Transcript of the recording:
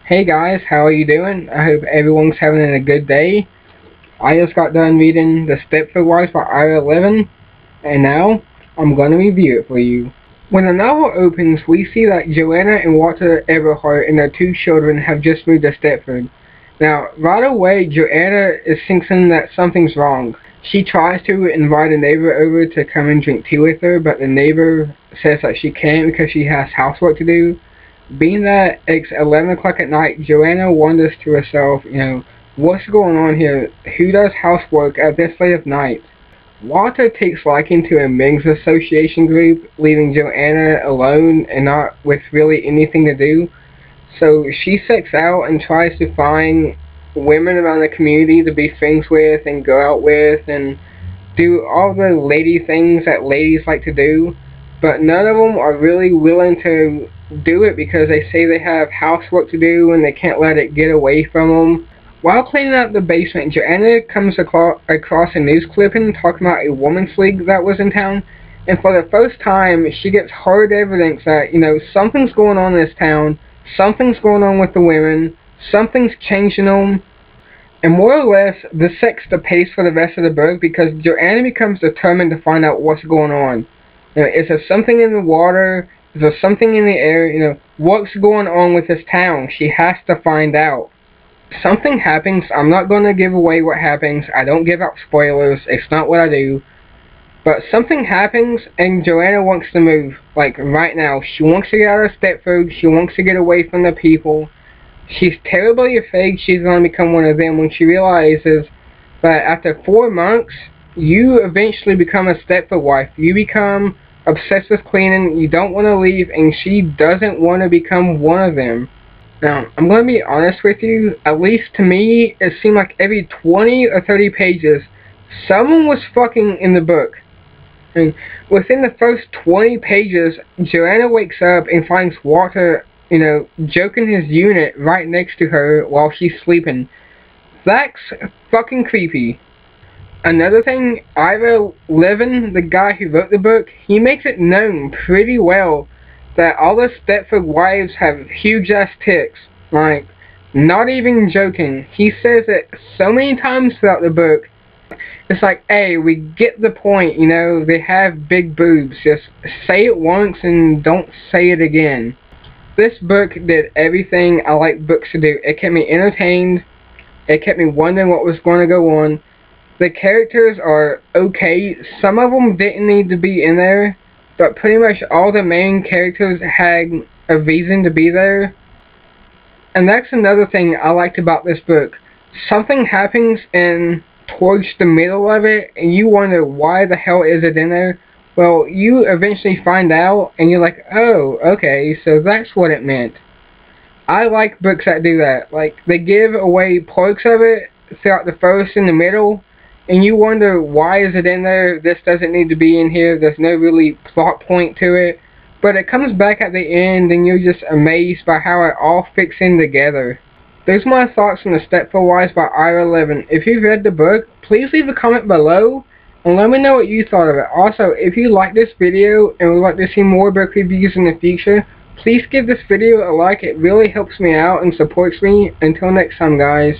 Hey guys, how are you doing? I hope everyone's having a good day. I just got done reading The Stepford Wives by Ira Levin, and now I'm going to review it for you. When the novel opens, we see that Joanna and Walter Everhart and their two children have just moved to Stepford. Now, right away, Joanna is thinking that something's wrong. She tries to invite a neighbor over to come and drink tea with her, but the neighbor says that she can't because she has housework to do. Being that it's 11 o'clock at night, Joanna wonders to herself, what's going on here? Who does housework at this late of night? Walter takes liking to a men's association group, leaving Joanna alone and not with really anything to do. So she sets out and tries to find women around the community to be friends with and go out with and do all the lady things that ladies like to do. But none of them are really willing to do it because they say they have housework to do and they can't let it get away from them. While cleaning out the basement, Joanna comes across a news clipping talking about a women's league that was in town, and for the first time she gets hard evidence that, something's going on in this town, something's going on with the women, something's changing them, and more or less this sets the pace for the rest of the book because Joanna becomes determined to find out what's going on. Is there something in the water? Is there something in the air? What's going on with this town? She has to find out. Something happens. I'm not going to give away what happens. I don't give out spoilers. It's not what I do. But something happens and Joanna wants to move. Like right now. She wants to get out of Stepford. She wants to get away from the people. She's terribly afraid she's going to become one of them when she realizes that after 4 months, you eventually become a Stepford wife. You become obsessed with cleaning, you don't want to leave, and she doesn't want to become one of them. Now, I'm going to be honest with you, at least to me, it seemed like every 20 or 30 pages, someone was fucking in the book. And within the first 20 pages, Joanna wakes up and finds Walter, joking his unit right next to her while she's sleeping. That's fucking creepy. Another thing, Ira Levin, the guy who wrote the book, he makes it known pretty well that all the Stepford wives have huge ass tits. Like, not even joking. He says it so many times throughout the book. It's like, hey, we get the point, they have big boobs. Just say it once and don't say it again. This book did everything I like books to do. It kept me entertained. It kept me wondering what was going to go on. The characters are okay. Some of them didn't need to be in there, but pretty much all the main characters had a reason to be there. And that's another thing I liked about this book. Something happens towards the middle of it, and you wonder why the hell is it in there. Well, you eventually find out, and you're like, oh, okay, so that's what it meant. I like books that do that. Like, they give away parts of it throughout the first and the middle, and you wonder, why is it in there? This doesn't need to be in here. There's no really plot point to it. But it comes back at the end, and you're just amazed by how it all fits in together. Those are my thoughts on The Stepford Wives by Ira Levin. If you've read the book, please leave a comment below, and let me know what you thought of it. Also, if you like this video, and would like to see more book reviews in the future, please give this video a like. It really helps me out and supports me. Until next time, guys.